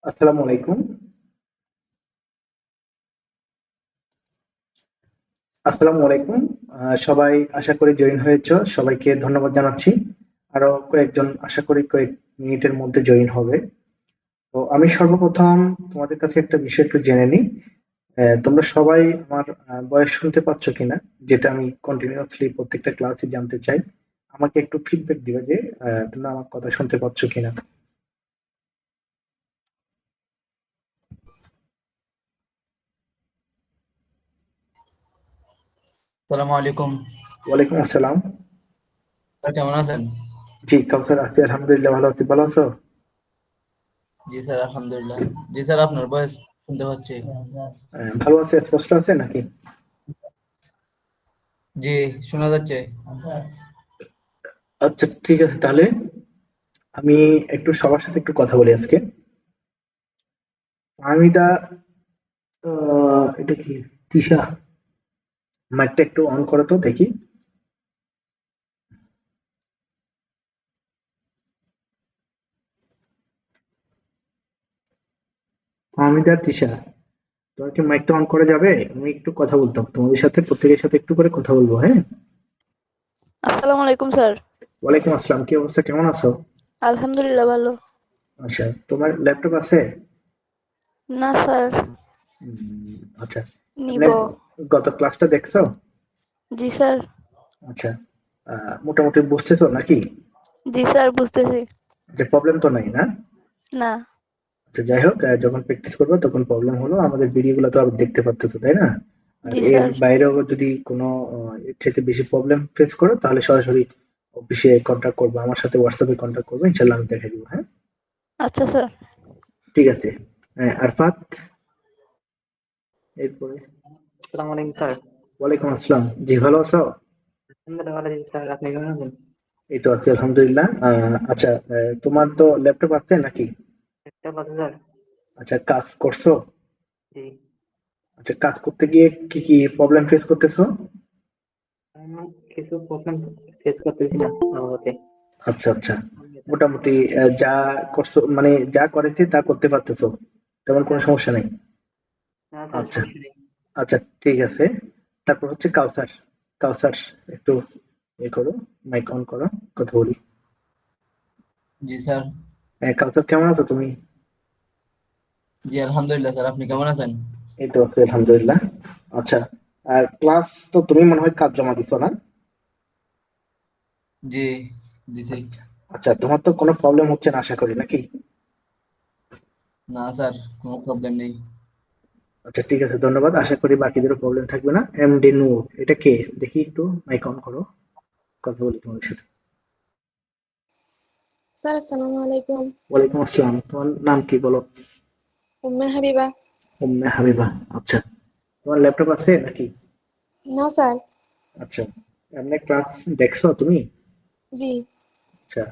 আসসালামু আলাইকুম। আসসালামু আলাইকুম। সবাই আশা করি জয়েন হয়েছ। সবাইকে ধন্যবাদ জানাচ্ছি। আরো কয়েকজন আশা করি কয়েক মিনিটের মধ্যে জয়েন হবে। তো আমি সর্বপ্রথম তোমাদের কাছে একটা বিষয় একটু জেনে নিই। তোমরা সবাই আমার বয়স শুনতে পাচ্ছ কিনা, যেটা আমি কন্টিনিউয়াসলি প্রত্যেকটা ক্লাসে জানতে চাই। আমাকে একটু ফিডব্যাক দিবে যে তোমরা আমার কথা শুনতে পাচ্ছ কিনা। সালামু আলাইকুম। ওয়ালাইকুম আসসালাম। স্যার কেমন আছেন? জি কাউসার আছি, আলহামদুলিল্লাহ ভালো আছি। ভালো আছো? জি স্যার আলহামদুলিল্লাহ। জি স্যার আপনার ভয়েস শুনতে পাচ্ছি। ভালো আছে, স্পষ্ট আছে নাকি? জি শোনা যাচ্ছে। আচ্ছা ঠিক আছে, তাহলে আমি একটু সবার সাথে একটু কথা বলি আজকে। ফাহমিদা, এটা কি? তিশা, মাইকটা একটু অন করো তো দেখি। ফাহমিদা, তিশা, তোমার কি মাইকটা অন করা যাবে? আমি একটু কথা বলতাম তোমাদের সাথে, প্রত্যেকের সাথে একটু করে কথা বলবো, হ্যাঁ? আসসালামু আলাইকুম স্যার। ওয়ালাইকুম আসসালাম, কি অবস্থা, কেমন আছো? আলহামদুলিল্লাহ ভালো। আচ্ছা, তোমার ল্যাপটপ আছে? না স্যার, আচ্ছা, এমনি নিব। গত ক্লাসটা দেখছো? জি স্যার। আচ্ছা, মোটামুটি বুঝতেছো নাকি? জি স্যার বুঝতেছি। যে প্রবলেম তো নাই না? না। আচ্ছা যাই হোক, যখন প্র্যাকটিস করবো তখন প্রবলেম হলো, আমাদের ভিডিও গুলো তো আবার দেখতে পারতেছো তাই না? আর জি এর স্যার। বাইরেও যদি কোনো এর থেকে বেশি প্রবলেম ফেস করো তাহলে সরাসরি অফিসে কন্ট্যাক্ট করবো, আমার সাথে হোয়াটসঅ্যাপে কন্ট্যাক্ট করবো, ইনশাল্লাহ আমি দেখে দিব, হ্যাঁ? আচ্ছা স্যার। ঠিক আছে। আরফাত, এরপরে। আসসালামু আলাইকুম স্যার। ওয়ালাইকুম আসসালাম। জি ভালো আছো? আলহামদুলিল্লাহ ভালো আছি স্যার, আপনি কেমন আছেন? এই তো আছি আলহামদুলিল্লাহ। আচ্ছা, তোমার তো ল্যাপটপ আছে নাকি? একটা কথা স্যার। আচ্ছা, কাজ করছো? জি। আচ্ছা, কাজ করতে গিয়ে কি কি প্রবলেম ফেস করতেছো? আমি কিছু প্রবলেম ফেস করতেছি না আমাকে। আচ্ছা আচ্ছা, মোটামুটি যা করছো মানে যা করেছি তা করতে পারতেছো, তেমন কোনো হ্যাঁ স্যার। সমস্যা নেই? হ্যাঁ স্যার, আচ্ছা সমস্যা নেই। আচ্ছা, ঠিক আছে। তারপর হচ্ছে কাউসার। কাউসার, একটু করো, মাইক অন করো, কথা বলি। জি স্যার। কাউসার কেমন আছো তুমি? জি আলহামদুলিল্লাহ স্যার, আপনি কেমন আছেন? এই তো আছি আলহামদুলিল্লাহ। আচ্ছা, ক্লাস তো তুমি মনে হয় কাজ জমা দিছো না? জি দিছি। আচ্ছা আচ্ছা, তোমার তো কোনো প্রবলেম হচ্ছে না আশা করি নাকি? না স্যার, কোনো প্রবলেম নেই। আচ্ছা ঠিক আছে, ধন্যবাদ। আশা করি বাকিদেরও প্রবলেম থাকবে না। এমডি নূর, এটা কে? দেখি একটু মাইক অন করো, কথা বলি তোমার সাথে। স্যার আসসালামু আলাইকুম। ওয়ালাইকুম আসসালাম, তোমার নাম কি বলো? উম্মে হাবিবা। উম্মে হাবিবা। আচ্ছা, তোমার ল্যাপটপ আছে নাকি? না স্যার। আচ্ছা, এমনি ক্লাস দেখছো তুমি? জি। আচ্ছা,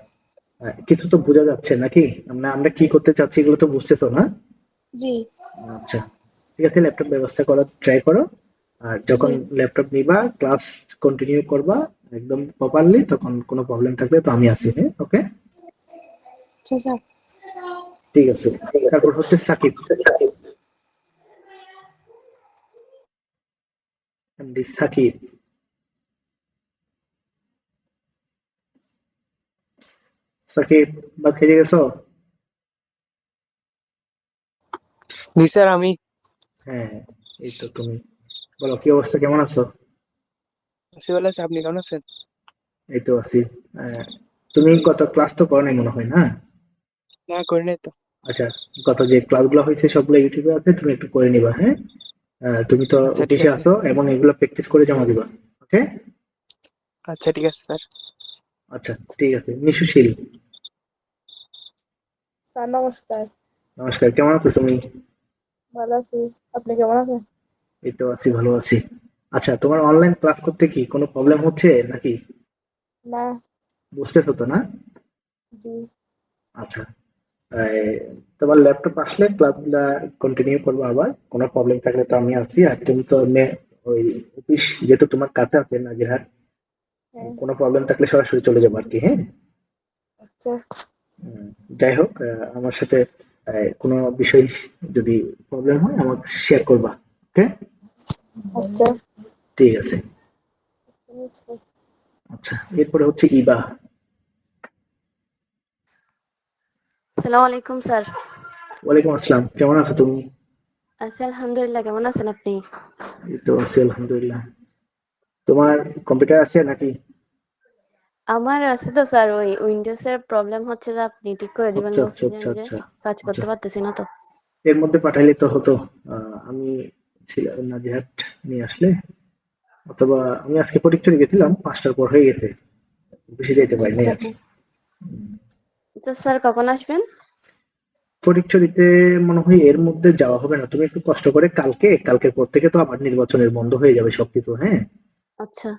কিছু তো বোঝা যাচ্ছে নাকি? আমরা আমরা কি করতে চাচ্ছি এগুলো তো বুঝতেছো না? জি। আচ্ছা, ঠিক আছে, ল্যাপটপ ব্যবস্থা করার ট্রাই করো। আর জি। যখন ল্যাপটপ নিবা, ক্লাস কন্টিনিউ করবা একদম প্রপারলি, তখন কোনো প্রবলেম থাকলে তো আমি আছি, হ্যাঁ? ওকে, আচ্ছা স্যার। ঠিক আছে। তারপর হচ্ছে সাকিব, এমডি সাকিব। সাকিব, ভাত খেয়ে গেছো? জি স্যার, আমি হ্যাঁ, এই তো তুমি, বলো কি অবস্থা, কেমন আছো? আছি, ভালো আছি, আপনি কেমন আছেন? এই তো আছি। আহ, তুমি গত ক্লাস তো করো নাই মনে হয় না? না, করি নাই তো। আচ্ছা, গত যে ক্লাসগুলো হয়েছে সবগুলো ইউটিউবে আছে, তুমি একটু করে নিবা, হ্যাঁ? তুমি তো আচ্ছা ঠিক অফিসে আছে। আছো এবং এগুলো প্র্যাকটিস করে জমা দিবা, ওকে? আচ্ছা ঠিক আছে স্যার। আচ্ছা ঠিক আছে। নিশুশীল, স্যার নমস্কার। নমস্কার, কেমন আছো তুমি? ভালো আছি। আপনি কেমন আছেন? এই তো আছি, ভালো আছি। আচ্ছা, তোমার অনলাইন ক্লাস করতে কি কোনো প্রবলেম হচ্ছে নাকি? না। বুঝতেছো তো না? জি। আচ্ছা, এই, তোমার ল্যাপটপ আসলে ক্লাসগুলা কন্টিনিউ করবো আবার। কোনো প্রবলেম থাকলে তো আমি আছি। আর তুমি তো ওই অফিস যেহেতু তোমার কাছে আছে নাজিরহাট, হ্যাঁ। কোনো প্রবলেম থাকলে সরাসরি চলে যাবো আর কি, হ্যাঁ? আচ্ছা। উম, যাই হোক, আমার সাথে কোনো বিষয় যদি প্রবলেম হয় আমাকে শেয়ার করবা। ওকে, আচ্ছা ঠিক আছে। বুঝছি। আচ্ছা, এরপরে হচ্ছে ইবা। আসসালামু আলাইকুম স্যার। ওয়ালাইকুম আসসালাম, কেমন আছো তুমি? আছি আলহামদুলিল্লাহ, কেমন আছেন আপনি? এই তো আছি আলহামদুলিল্লাহ। তোমার কম্পিউটার আছে নাকি? আমার আছে তো স্যার, ওই উইন্ডোজ এর প্রবলেম হচ্ছে, যে আপনি ঠিক করে দিবেন আচ্ছা আচ্ছা বলছিলেন, আচ্ছা যে আচ্ছা কাজ আচ্ছা, করতে পারতেছি না তো। এর মধ্যে পাঠাইলে তো হতো। আমি ছিলাম নাজিহাট, নিয়ে আসলে, অথবা আমি আজকে ফটিকছড়ি গেছিলাম, 5টার পর হয়ে গেছে, বেশি যেতে পারিনি আচ্ছা আর। আচ্ছা স্যার, কখন আসবেন? ফটিকছড়িতে মনে হয় এর মধ্যে যাওয়া হবে না, তুমি একটু কষ্ট করে কালকের পর থেকে তো আবার নির্বাচনের বন্ধ হয়ে যাবে সবকিছু, হ্যাঁ। আচ্ছা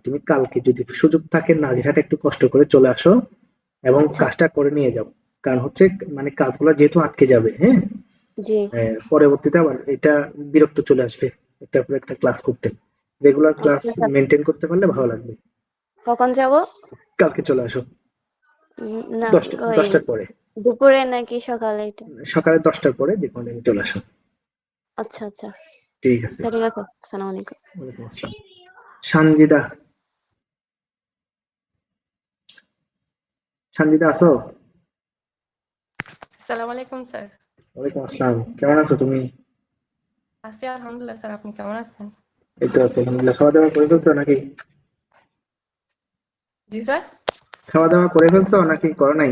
তুমি কালকে যদি সুযোগ থাকে নাজিরহাট একটু কষ্ট করে চলে আসো এবং আচ্ছা। কাজটা করে নিয়ে যাও। কারণ হচ্ছে মানে কাজগুলো যেহেতু আটকে যাবে, হ্যাঁ, জি পরবর্তীতে আবার এটা বিরক্ত চলে আসবে একটার পর একটা ক্লাস করতে। রেগুলার ক্লাস আচ্ছা স্যার, মেনটেন করতে পারলে ভালো লাগবে। কখন যাব? কালকে চলে আসো না, দশটা ওই দশটার পরে, দুপুরে নাকি সকালে এটা? সকালে 10টার পরে যে কোনো দিন চলে আসো। আচ্ছা আচ্ছা, ঠিক আছে। আচ্ছা ঠিক আছে। আসসালামু আলাইকুম। ওয়ালাইকুম আসসালাম। সানজিদা, সানজিদা আছো? আসসালামু আলাইকুম স্যার। ওয়ালাইকুম আসসালাম, কেমন আছো তুমি? আছি আলহামদুলিল্লাহ স্যার, আপনি কেমন আছেন? এই তো আছি আলহামদুলিল্লাহ। খাওয়া দাওয়া করে ফেলছো নাকি? জি স্যার। খাওয়া দাওয়া করে ফেলছো নাকি করো নাই?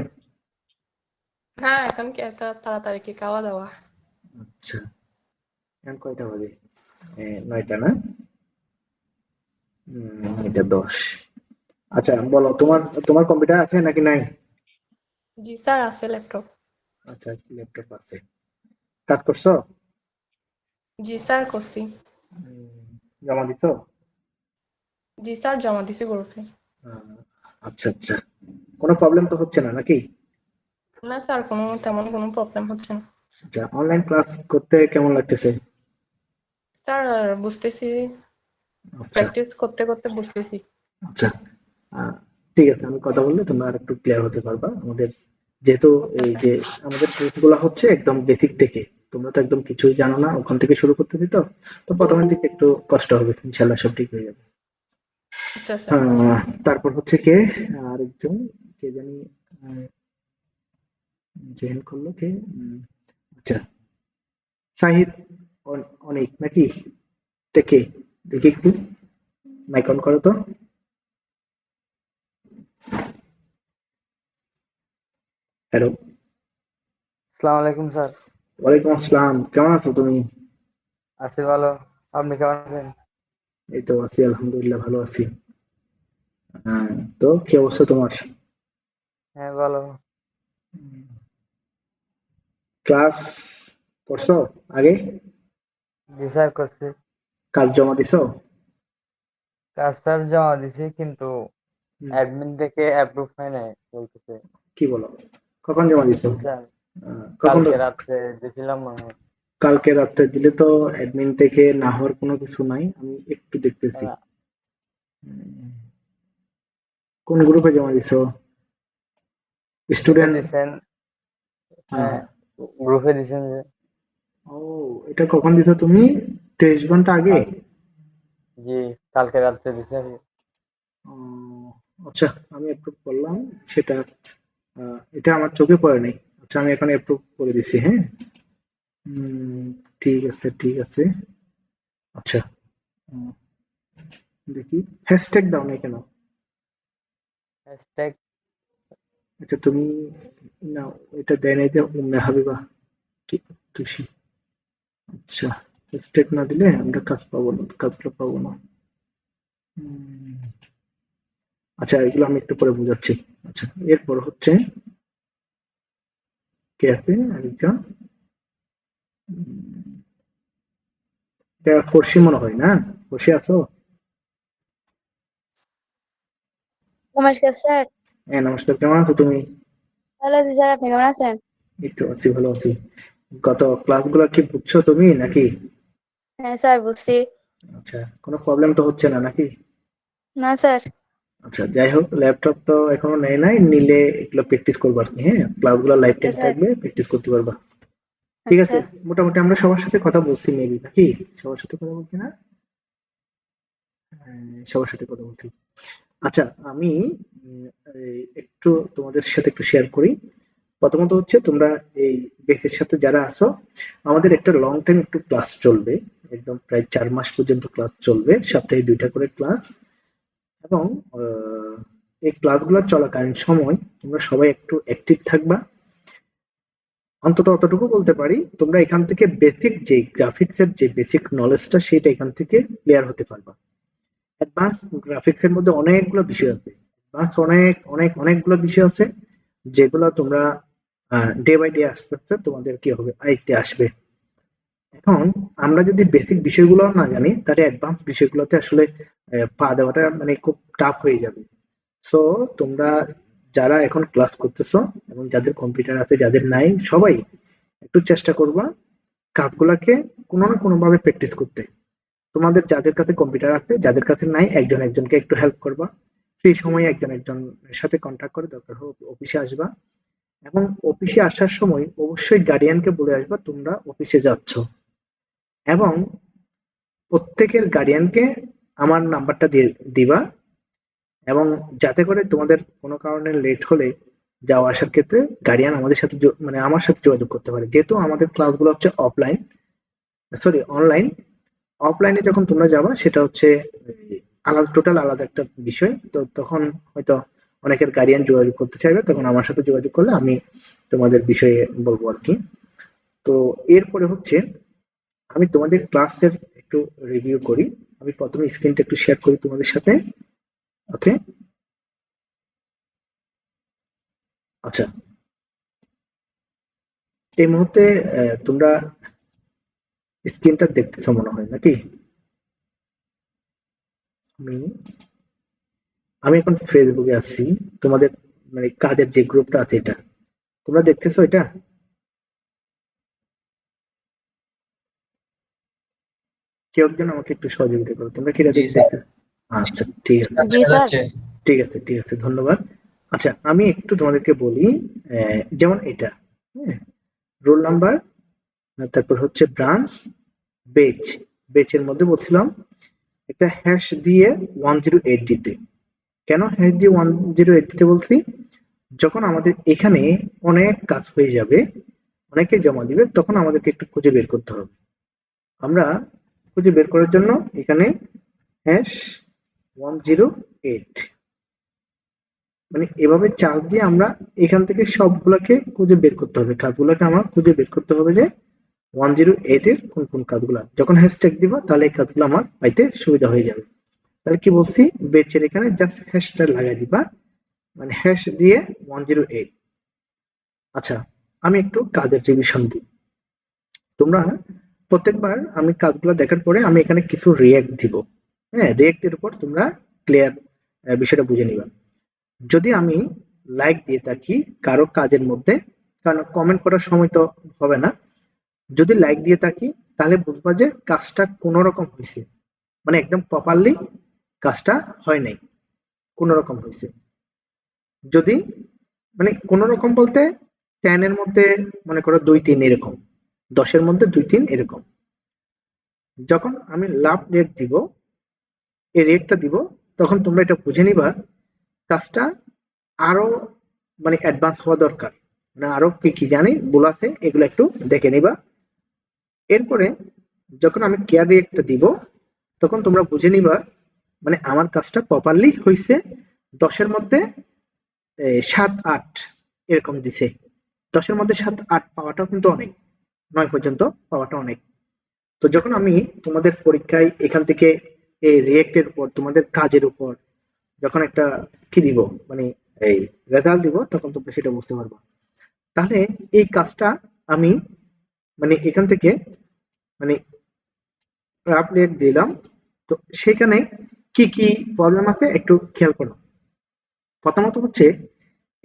না, এখন কি এত তাড়াতাড়ি কি খাওয়া দাওয়া? আচ্ছা, এখন কয়টা বাজে? 9টা না? 9টা 10। আচ্ছা বলো, তোমার তোমার কম্পিউটার আছে নাকি নাই? জি স্যার, আছে ল্যাপটপ। আচ্ছা, ল্যাপটপ আছে। কাজ করছো? জি স্যার, করছি। উম, জমা দিছো? জি স্যার, জমা দিছি গ্রুপে। আহ, আচ্ছা আচ্ছা, কোনো প্রবলেম তো হচ্ছে না নাকি? না স্যার, তেমন কোনো প্রবলেম হচ্ছে না। আচ্ছা, অনলাইন ক্লাস করতে কেমন লাগতেছে? স্যার বুঝতেছি, আচ্ছা প্র্যাকটিস করতে করতে বুঝতেছি। আচ্ছা, আহ, ঠিক আছে, আমি কথা বললে তোমরা আর একটু ক্লিয়ার হতে পারবা। আমাদের যেহেতু আচ্ছা এই স্যার। যে আমাদের কোর্স গুলা হচ্ছে একদম বেসিক থেকে, তোমরা তো একদম কিছুই জানো না, ওখান থেকে শুরু করতেছি তো, তো প্রথমের দিকে একটু কষ্ট হবে, ইনশাল্লাহ সব ঠিক হয়ে যাবে। আচ্ছা স্যার। তারপর হচ্ছে কে, আরেকজন, কে জানি জয়েন করলো কে, আচ্ছা, সাহিদ, অনেক নাকি, এটা কে? দেখি একটু, মাইক অন করো তো। হ্যালো। আসসালামু আলাইকুম স্যার। ওয়ালাইকুম আসসালাম, কেমন আছো তুমি? আছি ভালো, আপনি কেমন আছেন? এই তো আছি আলহামদুলিল্লাহ, ভালো আছি। হ্যাঁ, তো কি অবস্থা তোমার? হ্যাঁ ভালো। ক্লাস করছো আগে? জি স্যার, করছি। কাজ জমা দিছো? কাজ স্যার জমা দিছি, কিন্তু হুম, অ্যাডমিন থেকে অ্যাপ্রুভ হয় নাই বলতেছে। কি বলো, কখন জমা দিছো? বুঝছেন, কখন কালকে রাত্রে দিছিলাম মনে হয়। কালকে রাত্রে দিলে তো অ্যাডমিন থেকে না হওয়ার কোনো কিছু নাই, আমি একটু দেখতেছি। না, উম, কোন গ্রুপে জমা দিছো? যেটা স্টুডেন্ট? দিছেন, হ্যাঁ গ্রুপে দিছেন যে। ও, এটা কখন দিছো তুমি? 23 ঘন্টা আগে? কাল, জি কালকে রাত্রে দিছি আর কি। ও, আচ্ছা, আমি অ্যাপ্রুভ করলাম সেটা। এটা আমার চোখে পড়ে নাই। আচ্ছা, আমি এখন অ্যাপ্রুভ করে দিছি, হ্যাঁ। জি। ঠিক আছে ঠিক আছে। আচ্ছা, উম, দেখি, হ্যাশট্যাগ দাও নাই কেন? হ্যাশট্যাগ, আচ্ছা, তুমি না, এটা দেয় নাই যে উম্মে হাবিবা কি খুশি। আচ্ছা, হ্যাশট্যাগ না দিলে আমরা কাজগুলো পাবো না। উম, আচ্ছা, এগুলো আমি একটু পরে বুঝাচ্ছি। আচ্ছা, এরপর হচ্ছে কে আছে আরেকজন, উম, এটা ফর্সি মনে হয় না? ফর্সি আছো? নমস্কার স্যার। হ্যাঁ নমস্কার, কেমন আছো তুমি? ভালো আছি স্যার, আপনি কেমন আছেন? এই তো আছি, ভালো আছি। গত ক্লাসগুলো কি বুঝছো তুমি নাকি? হ্যাঁ স্যার, বুঝছি। আচ্ছা, কোনো প্রবলেম তো হচ্ছে না নাকি? না স্যার। আচ্ছা, যাই হোক, ল্যাপটপ তো এখনো নেয় নাই, নিলে এগুলো প্র্যাকটিস করবো আর কি, হ্যাঁ, ক্লাসগুলো লাইভ আচ্ছা টাইম স্যার। থাকবে, প্র্যাকটিস করতে পারবা। ঠিক আছে, আচ্ছা মোটামুটি আমরা সবার সাথে কথা বলছি মেবি, নাকি সবার সাথে কথা বলছি না? সবার সাথে কথা বলছি। আচ্ছা, আমি একটু তোমাদের সাথে একটু শেয়ার করি। প্রথমত হচ্ছে তোমরা এই বেসের সাথে যারা আছো, আমাদের একটা লং টাইম একটু ক্লাস চলবে, একদম প্রায় 4 মাস পর্যন্ত ক্লাস চলবে, সপ্তাহে 2টা করে ক্লাস। এবং এই ক্লাসগুলো চলাকালীন সময় তোমরা সবাই একটু অ্যাক্টিভ থাকবা। অন্তত অতটুকু বলতে পারি, তোমরা এখান থেকে বেসিক যে গ্রাফিক্স এর যে বেসিক নলেজটা সেটা এখান থেকে ক্লিয়ার হতে পারবা। অ্যাডভান্স গ্রাফিক্স এর মধ্যে অনেকগুলো বিষয় আছে, অ্যাডভান্স অনেকগুলো বিষয় আছে, যেগুলো তোমরা ডে বাই ডে আস্তে আস্তে তোমাদের কি হবে, আয়ত্তে আসবে। এখন আমরা যদি বেসিক বিষয়গুলো না জানি, তাহলে অ্যাডভান্স বিষয়গুলোতে আসলে পা দেওয়াটা মানে খুব টাফ হয়ে যাবে। সো তোমরা যারা এখন ক্লাস করতেছো এবং যাদের কম্পিউটার আছে যাদের নাই, সবাই একটু চেষ্টা করবা কাজগুলাকে কোনো না কোনো ভাবে প্র্যাকটিস করতে। তোমাদের যাদের কাছে কম্পিউটার আছে, যাদের কাছে নাই, একজন একজনকে একটু হেল্প করবা। সেই সময় একজন একজনের সাথে কন্ট্যাক্ট করে দরকার হোক অফিসে আসবা, এবং অফিসে আসার সময় অবশ্যই গার্ডিয়ানকে বলে আসবা তোমরা অফিসে যাচ্ছ। এবং প্রত্যেকের গার্ডিয়ানকে আমার নাম্বারটা দিয়ে দিবা, এবং যাতে করে তোমাদের কোনো কারণে লেট হলে যাওয়া আসার ক্ষেত্রে গার্ডিয়ান আমাদের সাথে মানে আমার সাথে যোগাযোগ করতে পারে, যেহেতু আমাদের ক্লাসগুলো হচ্ছে অফলাইন, সরি অনলাইন। অফলাইনে যখন তোমরা যাবা সেটা হচ্ছে আলাদা, টোটাল আলাদা একটা বিষয়। তো তখন হয়তো অনেকের গার্ডিয়ান যোগাযোগ করতে চাইবে, তখন আমার সাথে যোগাযোগ করলে আমি তোমাদের বিষয়ে বলবো আর কি। তো এরপরে হচ্ছে আমি তোমাদের ক্লাসের একটু রিভিউ করি। আমি প্রথমে স্ক্রিনটা একটু শেয়ার করি তোমাদের সাথে। ওকে, আচ্ছা, এই মুহূর্তে তোমরা স্ক্রিনটা দেখতেছো মনে হয়, নাকি? আমি আমি এখন ফেসবুকে আছি, তোমাদের মানে কাজের যে গ্রুপটা আছে এটা তোমরা দেখতেছো এটা? কেউ একজন আমাকে একটু সহযোগিতা করো, তোমরা কি এটা জি স্যার, দেখতেছো? আচ্ছা, ঠিক আছে, জি দেখা স্যার। যাচ্ছে। ঠিক আছে, ঠিক আছে, ধন্যবাদ। আচ্ছা, আমি একটু তোমাদেরকে বলি, যেমন এটা, হ্যাঁ, রোল নাম্বার, তারপর হচ্ছে ব্রাঞ্চ, বেচ। বেচের মধ্যে বলছিলাম একটা হ্যাশ দিয়ে 108 দিতে। কেন হ্যাশ দিয়ে 108 দিতে বলছি? যখন আমাদের এখানে অনেক কাজ হয়ে যাবে, অনেকে জমা দিবে, তখন আমাদেরকে একটু খুঁজে বের করতে হবে। আমরা খুঁজে বের করার জন্য এখানে হ্যাশ 108 মানে এভাবে চার্জ দিয়ে আমরা এখান থেকে সবগুলোকে খুঁজে বের করতে হবে, কাজগুলোকে আমার খুঁজে বের করতে হবে যে 108 এর কোন কোন কাজগুলো। যখন হ্যাশট্যাগ দিব তাহলে এই কাজগুলো আমার পাইতে সুবিধা হয়ে যাবে। তাহলে কি বলছি, বেচের এখানে জাস্ট হ্যাশট্যাগ লাগাই দিবা, মানে হ্যাশ দিয়ে 108। আচ্ছা, আমি একটু কাজের রিভিশন দিই। তোমরা প্রত্যেকবার আমি কাজগুলো দেখার পরে আমি এখানে কিছু রিয়াক্ট দিব। হ্যাঁ, রিয়াক্ট এর উপর তোমরা ক্লিয়ার বিষয়টা বুঝে নিবা। যদি আমি লাইক দিয়ে থাকি কারো কাজের মধ্যে, কারণ কমেন্ট করার সময় তো হবে না, যদি লাইক দিয়ে থাকি তাহলে বুঝবা যে কাজটা কোন রকম হয়েছে, মানে একদম প্রপারলি কাজটা হয় নাই, কোন রকম হয়েছে। যদি মানে কোন রকম বলতে 10 এর মধ্যে মনে করো 2-3 এরকম, 10 এর মধ্যে 2-3 এরকম। যখন আমি লাভ রেট দিব, এই রেটটা দিব, তখন তোমরা এটা বুঝে নিবা কাজটা আরো মানে অ্যাডভান্স হওয়া দরকার, মানে আরো কি কি জানি ভুল আছে এগুলো একটু দেখে নিবা। এরপরে যখন আমি কেয়ার রেটটা দিব, তখন তোমরা বুঝে নিবা মানে আমার কাজটা প্রপারলি হয়েছে। 10-এর মধ্যে 7-8 এরকম দিছে। 10-এর মধ্যে 7-8 পাওয়াটাও কিন্তু অনেক, 9 পর্যন্ত পাওয়াটা অনেক। তো যখন আমি তোমাদের পরীক্ষায় এখান থেকে এই রিয়েক্টের উপর, তোমাদের কাজের উপর যখন একটা কি দিব, মানে এই রেজাল্ট দিব, তখন তোমরা সেটা বুঝতে পারবা। তাহলে এই কাজটা আমি মানে এখান থেকে মানে রাফ রিয়েক্ট দিলাম, তো সেখানে কি কি প্রবলেম আছে একটু খেয়াল করো। প্রথমত হচ্ছে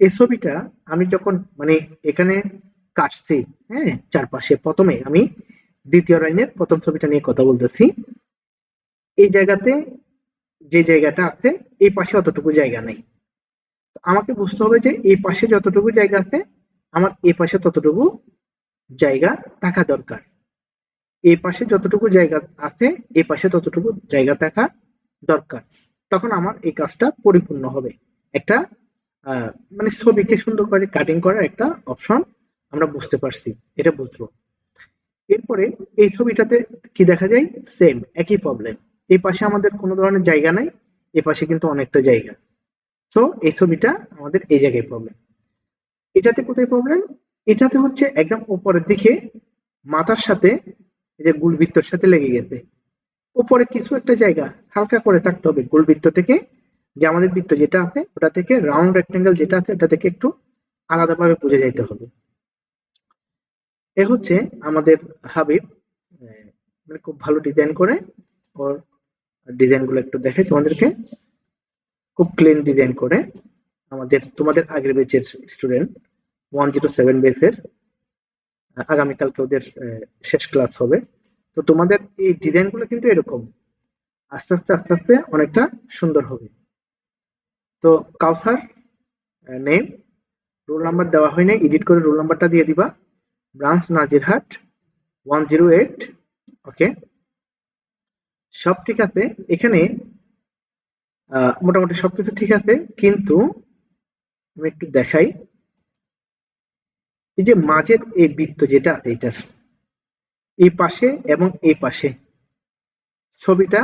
এই ছবিটা আমি যখন মানে এখানে কাটছি, হ্যাঁ, চারপাশে, প্রথমে আমি দ্বিতীয় লাইনের প্রথম ছবিটা নিয়ে কথা বলতেছি। এই জায়গাতে যে জায়গাটা আছে এই পাশে অতটুকু জায়গা নেই, আমাকে বুঝতে হবে যে এই পাশে যতটুকু জায়গা আছে আমার এই পাশে ততটুকু জায়গা থাকা দরকার। এই পাশে যতটুকু জায়গা আছে এই পাশে ততটুকু জায়গা থাকা দরকার, তখন আমার এই কাজটা পরিপূর্ণ হবে। একটা আহ, মানে ছবিকে সুন্দর করে কাটিং করার একটা অপশন আমরা বুঝতে পারছি, এটা বুঝবো। এরপরে এই ছবিটাতে কি দেখা যায়, সেম একই প্রবলেম। এই পাশে আমাদের কোনো ধরনের জায়গা নাই, এই পাশে কিন্তু অনেকটা জায়গা। সো এই ছবিটা আমাদের এই জায়গায় প্রবলেম। এটাতে কোথায় প্রবলেম, এটাতে হচ্ছে একদম উপরের দিকে মাথার সাথে এই যে গুলবৃত্তর সাথে লেগে গেছে। উপরে কিছু একটা জায়গা হালকা করে থাকতে হবে গোলবৃত্ত থেকে, যে আমাদের বৃত্ত যেটা আছে ওটা থেকে রাউন্ড রেক্টেঙ্গেল যেটা আছে ওটা থেকে একটু আলাদাভাবে বুঝে যাইতে হবে। এ হচ্ছে আমাদের হাবিব, মানে খুব ভালো ডিজাইন করে। ওর ডিজাইন গুলো একটু দেখে তোমাদেরকে, খুব ক্লিন ডিজাইন করে। তোমাদের আগের ব্যাচের স্টুডেন্ট 107 ব্যাচের, আগামীকালকে ওদের শেষ ক্লাস হবে। তো তোমাদের এই ডিজাইন গুলো কিন্তু এরকম আস্তে আস্তে আস্তে আস্তে অনেকটা সুন্দর হবে। তো কাউসার নেম, রোল নাম্বার দেওয়া হয়নি, এডিট করে রোল নাম্বারটা দিয়ে দিবা। ব্রাঞ্চ নাজিরহাট 108। ওকে, সব ঠিক আছে এখানে, মোটামুটি সবকিছু ঠিক আছে, কিন্তু আমি একটু দেখাই। এই যে মাঝের এই বৃত্ত যেটা আছে এটার এই পাশে এবং এই পাশে ছবিটা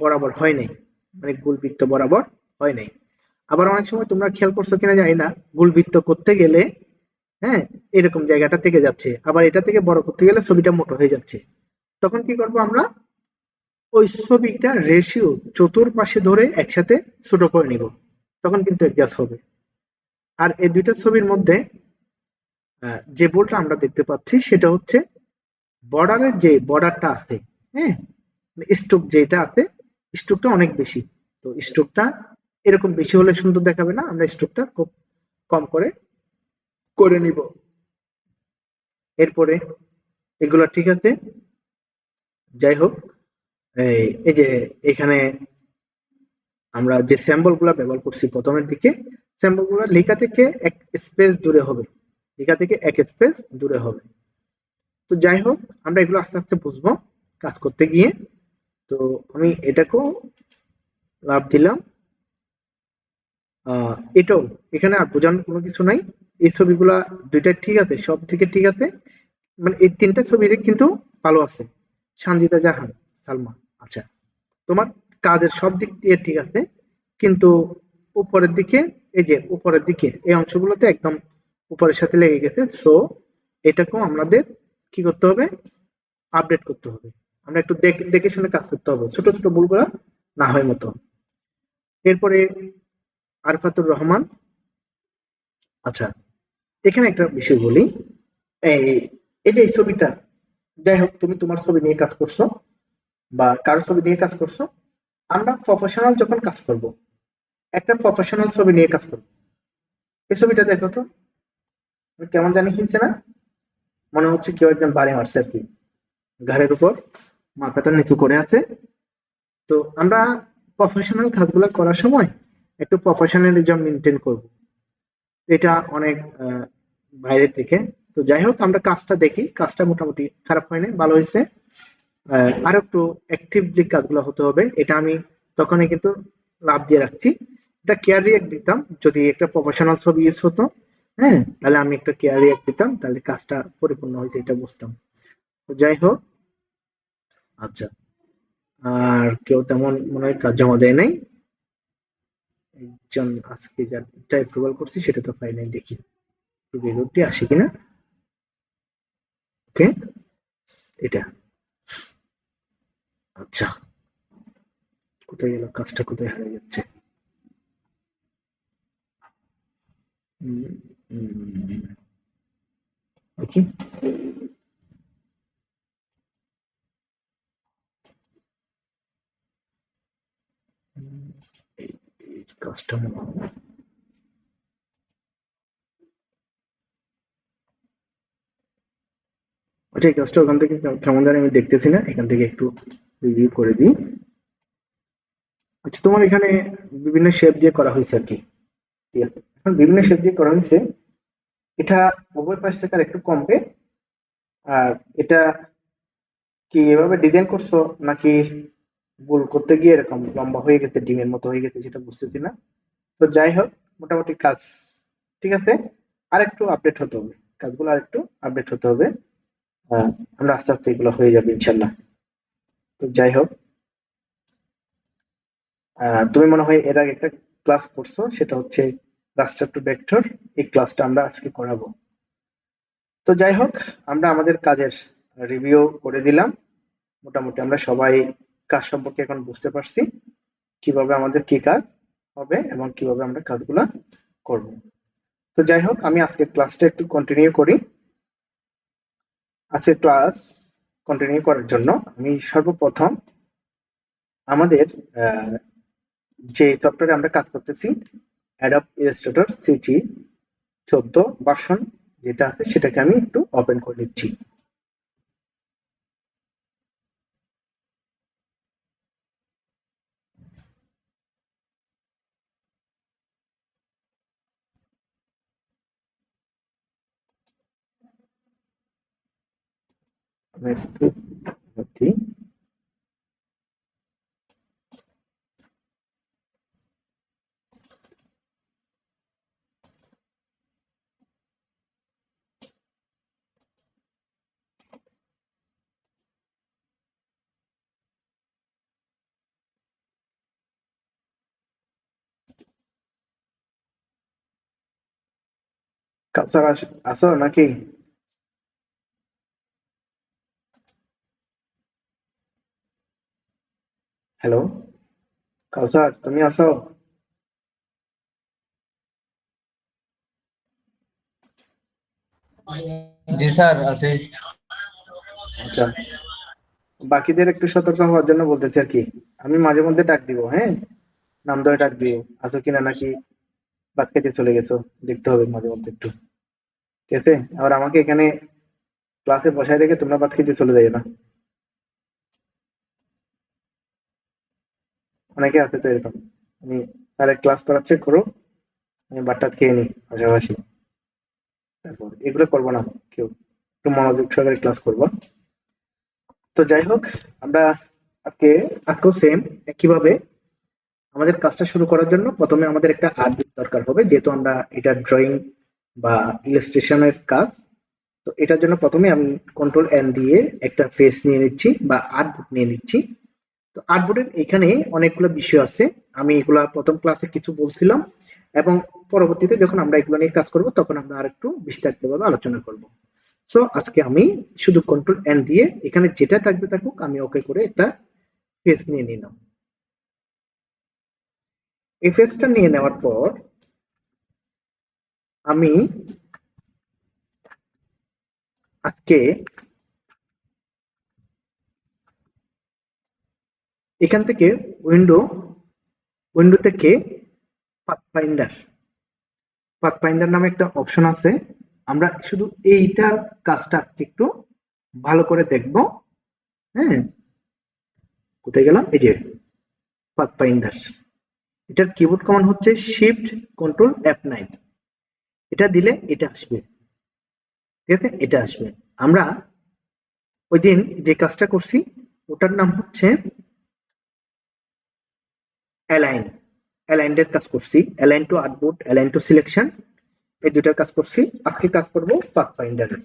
বরাবর হয় নাই, মানে গোল বৃত্ত বরাবর হয় নাই। আবার অনেক সময় তোমরা খেয়াল করছো কিনা জানি না, গোল বৃত্ত করতে গেলে হ্যাঁ এরকম জায়গাটা থেকে যাচ্ছে, আবার এটা থেকে বড় করতে গেলে ছবিটা মোটো হয়ে যাচ্ছে। তখন কি করব আমরা, ওই ছবিটা রেশিও চতুর্পাশে ধরে একসাথে ছোট করে নিব, তখন কিন্তু অ্যাডজাস্ট হবে। আর এই দুইটা ছবির মধ্যে যে বোলটা আমরা দেখতে পাচ্ছি সেটা হচ্ছে বর্ডারের যে বর্ডারটা আছে, হ্যাঁ স্ট্রোক যেটা আছে স্ট্রোকটা অনেক বেশি। তো স্ট্রোকটা এরকম বেশি হলে সুন্দর দেখাবে না, আমরা স্ট্রোকটা খুব কম করে করে নিব। এরপরে এগুলো ঠিক আছে, যাই হোক এই যে এখানে আমরা যে স্যাম্পল গুলা ব্যবহার করছি প্রথমের দিকে, স্যাম্পল গুলা লেখা থেকে এক স্পেস দূরে হবে, লেখা থেকে এক স্পেস দূরে হবে। তো যাই হোক আমরা এগুলো আস্তে আস্তে বুঝবো কাজ করতে গিয়ে। তো আমি এটাকেও লাভ দিলাম। এটাও এখানে আর বোঝানোর কোনো কিছু নাই। এই ছবিগুলা দুইটা ঠিক আছে, সব থেকে ঠিক আছে, মানে এই তিনটা ছবির কিন্তু ভালো আছে। সানজিদা জাহান, সালমা, আচ্ছা তোমার কাজের সব দিক দিয়ে ঠিক আছে, কিন্তু উপরের দিকে এই যে উপরের দিকে এই অংশগুলোতে একদম উপরের সাথে লেগে গেছে। সো এটাকেও আমাদের কি করতে হবে, আপডেট করতে হবে। আমরা একটু দেখে শুনে কাজ করতে হবে, ছোট ছোট ভুলগুলো না হয় মতো। এরপরে আরফাতুর রহমান, আচ্ছা এখানে একটা বিষয় বলি, এই এই যে এই ছবিটা, যাই হোক তুমি তোমার ছবি নিয়ে কাজ করছো বা কারো ছবি নিয়ে কাজ করছো, আমরা প্রফেশনাল যখন কাজ করব, একটা প্রফেশনাল ছবি নিয়ে কাজ করব। এই ছবিটা দেখো তো, কেমন জানি হয়েছে না, মনে হচ্ছে কেউ একজন বাড়ি মারছে আর কি, ঘাড়ের উপর মাথাটা নিচু করে আছে। তো আমরা প্রফেশনাল কাজগুলো করার সময় একটু প্রফেশনালিজম মেনটেন করব, এটা অনেক বাইরের থেকে। তো যাই হোক আমরা কাজটা দেখি, কাজটা মোটামুটি খারাপ হয়নি, ভালো হয়েছে। আরো একটু অ্যাক্টিভলি কাজগুলো হতে হবে, এটা আমি তখনই কিন্তু লাভ দিয়ে রাখছি। এটা কেয়ার রিয়াক্ট দিতাম যদি একটা প্রফেশনাল ছবি ইউজ হতো, হ্যাঁ তাহলে আমি একটা কেয়ার রিয়াক্ট দিতাম, তাহলে কাজটা পরিপূর্ণ হয়েছে এটা বুঝতাম। তো যাই হোক, আচ্ছা আর কেউ তেমন মনে হয় কাজ জমা দেয় নাই। একজন আজকে যারটা অ্যাপ্রুভাল করছি সেটা তো পাই নাই, দেখি রিভিউটি আসে কিনা। ওকে, এটা আচ্ছা, কোথায় গেল কাজটা, কোথায় হারিয়ে যাচ্ছে। দেখি এই কাজটা আচ্ছা, এই কাজটা ওখান থেকে কেমন জানি আমি দেখতেছি না, এখান থেকে একটু রিভিউ করে দিই। আচ্ছা তোমার এখানে বিভিন্ন শেপ দিয়ে করা হয়েছে আর কি, ঠিক আছে, এখন বিভিন্ন শেপ দিয়ে করা হয়েছে, এটা উভয় পাশ থেকে আর একটু কমবে, আর এটা কি এভাবে ডিজাইন করছো নাকি গোল করতে গিয়ে এরকম লম্বা হয়ে গেছে, ডিমের মতো হয়ে গেছে, সেটা বুঝতেছি না। তো যাই হোক, মোটামুটি কাজ ঠিক আছে। আর একটু আপডেট হতে হবে, কাজগুলো আর একটু আপডেট হতে হবে। আহ, আমরা আস্তে আস্তে এগুলো হয়ে যাবে ইনশাল্লাহ। তো যাই হোক, তুমি মনে হয় এর আগে একটা ক্লাস করছো, সেটা হচ্ছে রাস্টার টু ভেক্টর। এই ক্লাসটা আমরা আজকে করাবো। তো যাই হোক, আমরা আমাদের কাজের রিভিউ করে দিলাম। মোটামুটি আমরা সবাই কাজ সম্পর্কে এখন বুঝতে পারছি, কিভাবে আমাদের কি কাজ হবে এবং কিভাবে আমরা কাজগুলা করব। তো যাই হোক, আমি আজকের ক্লাসটা একটু কন্টিনিউ করি। আজকের ক্লাস কন্টিনিউ করার জন্য আমি সর্বপ্রথম আমাদের যে সফটওয়্যারে আমরা কাজ করতেছি, অ্যাডোব ইলাস্ট্রেটর সিটি 14 ভার্সন যেটা আছে, সেটাকে আমি একটু ওপেন করে নিচ্ছি। আমি একটু দিই। কাউসার আসো নাকি? হ্যালো কাউসার, তুমি আসো? জি স্যার আছে। আচ্ছা, বাকিদের একটু সতর্ক হওয়ার জন্য বলতেছি আর কি। আমি মাঝে মধ্যে ডাক দিব, হ্যাঁ, নাম ধরে ডাক দিও, আছো কিনা, নাকি বাদ খেতে চলে গেছো, দেখতে হবে মাঝে মধ্যে একটু, ঠিক আছে? আর আমাকে এখানে ক্লাসে বসায় রেখে তোমরা বাদ খেতে চলে যাই না। অনেকে আছে তো এরকম, আমি তার ক্লাস করাচ্ছে করো, আমি বাট্টা খেয়ে নিই পাশাপাশি। তারপর এগুলো করবো না কেউ, একটু মনোযোগ সহকারে ক্লাস করবো। তো যাই হোক, আমরা আজকেও সেম একইভাবে আমাদের কাজটা শুরু করার জন্য প্রথমে আমাদের একটা আর্ট বুক দরকার হবে, যেহেতু আমরা এটা ড্রয়িং বা ইলাস্ট্রেশনের কাজ। তো এটার জন্য প্রথমে আমি কন্ট্রোল এন দিয়ে একটা ফেস নিয়ে নিচ্ছি বা আর্ট বুক নিয়ে নিচ্ছি। তো আর্ট বোর্ডের এখানে অনেকগুলো বিষয় আছে, আমি এগুলা প্রথম ক্লাসে কিছু বলছিলাম, এবং পরবর্তীতে যখন আমরা এগুলো নিয়ে কাজ করব তখন আমরা আরেকটু বিস্তারিতভাবে আলোচনা করব। সো আজকে আমি শুধু কন্ট্রোল এন দিয়ে এখানে যেটা থাকবে থাকুক, আমি ওকে করে একটা ফেস নিয়ে নিলাম। এই ফেসটা নিয়ে নেওয়ার পর আমি আজকে এখান থেকে উইন্ডো থেকে পাথফাইন্ডার পাথফাইন্ডার নামে একটা অপশন আছে। আমরা শুধু এইটার কাজটা আজকে একটু ভালো করে দেখব। হ্যাঁ, কোথায় গেলাম? এই যে পাথফাইন্ডার, এটার কিবোর্ড কমান্ড হচ্ছে শিফট কন্ট্রোল F9। এটা দিলে এটা আসবে, ঠিক আছে? এটা আসবে। আমরা ওই দিন যে কাজটা করছি ওটার নাম হচ্ছে অ্যালাইন। অ্যালাইন্ডের কাজ করছি, align two artboard, align two selection, এই দুটার কাজ করছি। আজকে কাজ করব পাথফাইন্ডারের।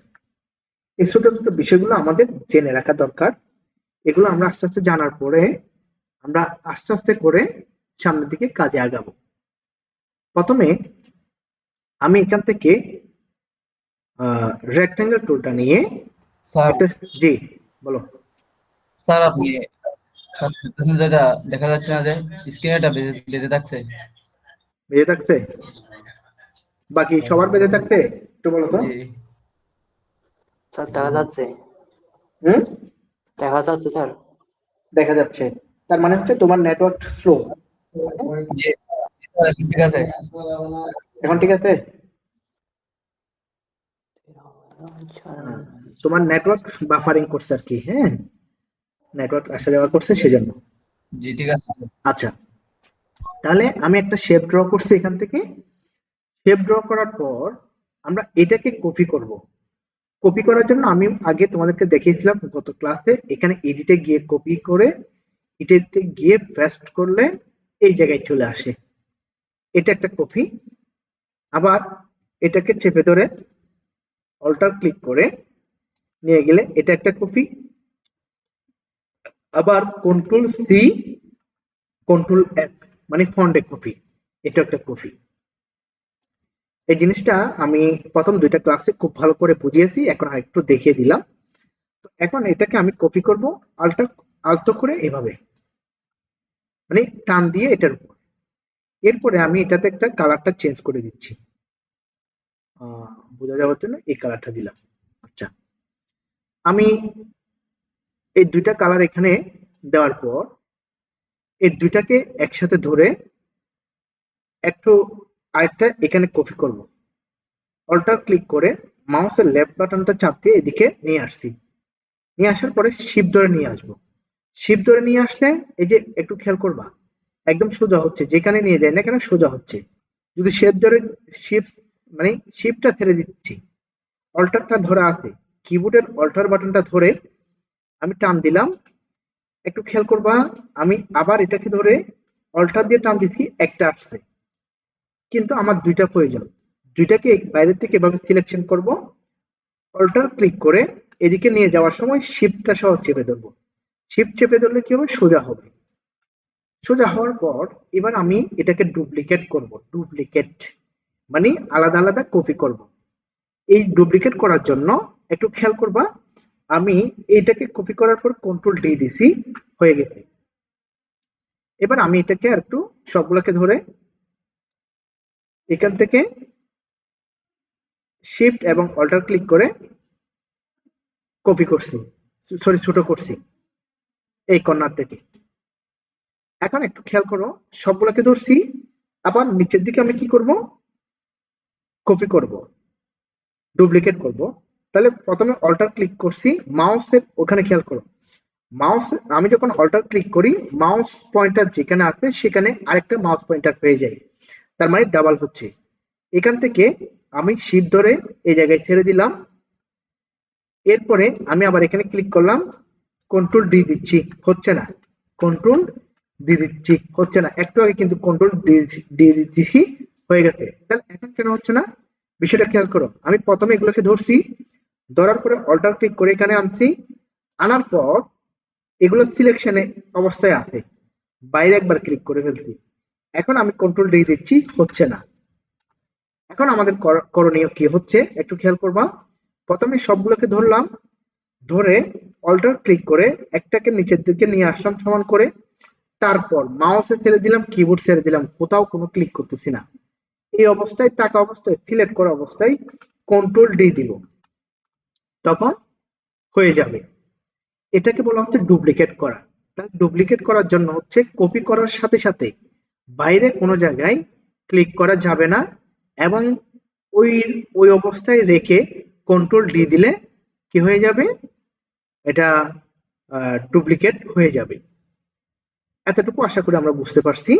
এই ছোট ছোট বিষয়গুলো আমাদের জেনে রাখা দরকার। এগুলো আমরা আস্তে আস্তে জানার পরে আমরা আস্তে আস্তে করে সামনের দিকে কাজে আগাবো। প্রথমে আমি এখান থেকে রেক্ট্যাঙ্গেল টুলটা নিয়ে স্যার একটা, জি বলো। স্যার আপনি কাজ করতেছেন যেটা দেখা যাচ্ছে না, যে স্ক্রিনটা বেজে বেজে থাকছে। বেঁধে থাকছে? বাকি সবার বেঁধে থাকছে? একটু বলো তো। জি স্যার দেখা যাচ্ছে, হুম, দেখা যাচ্ছে স্যার। দেখা যাচ্ছে, তার মানে হচ্ছে তোমার নেটওয়ার্ক স্লো। জি স্যার, এখন ঠিক আছে। এখন ঠিক আছে? হ্যাঁ, তোমার নেটওয়ার্ক বাফারিং করছে আর কি, হ্যাঁ, নেটওয়ার্ক আসা যাওয়া করছে সেজন্য। জি ঠিক আছে স্যার। আচ্ছা, তাহলে আমি একটা শেপ ড্র করছি এখান থেকে। শেপ ড্র করার পর আমরা এটাকে কপি করব। কপি করার জন্য আমি আগে তোমাদেরকে দেখিয়েছিলাম গত ক্লাসে, এখানে এডিটে গিয়ে কপি করে এডিটে গিয়ে পেস্ট করলে এই জায়গায় চলে আসে। এটা একটা কপি। আবার এটাকে চেপে ধরে অল্টার ক্লিক করে নিয়ে গেলে এটা একটা কপি। আবার কন্ট্রোল সি কন্ট্রোল এফ মানে ফন্টে কপি, এটা একটা কপি। এই জিনিসটা আমি প্রথম দুইটা ক্লাসে খুব ভালো করে বুঝিয়েছি, এখন আরেকটু দেখিয়ে দিলাম। তো এখন এটাকে আমি কপি করব আলতো করে এভাবে, মানে টান দিয়ে এটার উপর। এরপরে আমি এটাতে একটা কালারটা চেঞ্জ করে দিচ্ছি, বোঝা যাওয়ার জন্য এই কালারটা দিলাম। আচ্ছা, আমি এই দুইটা কালার এখানে দেওয়ার পর এই দুইটাকে একসাথে ধরে একটু আরেকটা এখানে কপি করব। অল্টার ক্লিক করে মাউসের লেফট বাটনটা চাপ দিয়ে এদিকে নিয়ে আসছি। নিয়ে আসার পরে শিফট ধরে নিয়ে আসবো। শিফট ধরে নিয়ে আসলে এই যে একটু খেয়াল করবা, একদম সোজা হচ্ছে, যেখানে নিয়ে যায় না কেন সোজা হচ্ছে। যদি শিফট ধরে শিফটটা ছেড়ে দিচ্ছি, অল্টারটা ধরে আছে, কিবোর্ডের অল্টার বাটনটা ধরে আমি টান দিলাম, একটু খেয়াল করবা, আমি আবার এটাকে ধরে অল্টার দিয়ে টান দিচ্ছি, একটা আসছে, কিন্তু আমার দুইটা প্রয়োজন। দুইটাকে বাইরে থেকে এভাবে সিলেকশন করব, অল্টার ক্লিক করে এদিকে নিয়ে যাওয়ার সময় শিফটটা সহ চেপে ধরবো। শিফট চেপে ধরলে কি হবে, সোজা হবে। সোজা হওয়ার পর এবার আমি এটাকে ডুপ্লিকেট করব। ডুপ্লিকেট মানে আলাদা আলাদা কপি করব। এই ডুপ্লিকেট করার জন্য একটু খেয়াল করবা, আমি এটাকে কপি করার পর কন্ট্রোল ডি দিছি, হয়ে গেছে। এবার আমি এটাকে আর একটু সবগুলোকে ধরে এখান থেকে শিফট এবং অল্টার ক্লিক করে কপি করছি, সরি ছোট করছি এই কর্নার থেকে। এখন একটু খেয়াল করো, সবগুলোকে ধরছি, আবার নিচের দিকে আমি কি করব, কপি করব, ডুপ্লিকেট করব। তাহলে প্রথমে অল্টার ক্লিক করছি, মাউসের ওখানে খেয়াল করো, মাউস আমি যখন অল্টার ক্লিক করি মাউস পয়েন্টার যেখানে আছে সেখানে আরেকটা মাউস পয়েন্টার হয়ে যায়, তার মানে ডাবল হচ্ছে। এখান থেকে আমি শিফট ধরে এই জায়গায় ছেড়ে দিলাম। এরপরে আমি আবার এখানে ক্লিক করলাম, কন্ট্রোল ডি দিচ্ছি, হচ্ছে না, কন্ট্রোল ডি দিচ্ছি, হচ্ছে না। একটু আগে কিন্তু কন্ট্রোল ডি দিচ্ছি, হয়ে গেছে। তাহলে এখন কেন হচ্ছে না, বিষয়টা খেয়াল করো। আমি প্রথমে এগুলোকে ধরছি, ধরার পরে অল্টার ক্লিক করে এখানে আনছি, আনার পর এগুলো সিলেকশনে অবস্থায় আছে, বাইরে একবার ক্লিক করে ফেলছি। এখন আমি কন্ট্রোল ডি দিচ্ছি, হচ্ছে না। এখন আমাদের করণীয় কি হচ্ছে একটু খেয়াল করবা, প্রথমে সবগুলোকে ধরলাম, ধরে অল্টার ক্লিক করে একটাকে নিচের দিকে নিয়ে আসলাম সমান করে, তারপর মাউসে ছেড়ে দিলাম, কিবোর্ড ছেড়ে দিলাম, কোথাও কোনো ক্লিক করতেছি না। এই অবস্থায় থাকা অবস্থায় সিলেক্ট করা অবস্থায় কন্ট্রোল ডি দিব, তখন হয়ে যাবে। এটাকে বলা হচ্ছে ডুপ্লিকেট করা। তাহলে ডুপ্লিকেট করার জন্য হচ্ছে কপি করার সাথে সাথে বাইরে কোনো জায়গায় ক্লিক করা যাবে না, এবং ওই ওই অবস্থায় রেখে কন্ট্রোল ডি দিলে কি হয়ে যাবে, এটা ডুপ্লিকেট হয়ে যাবে। এতটুকু আশা করি আমরা বুঝতে পারছি।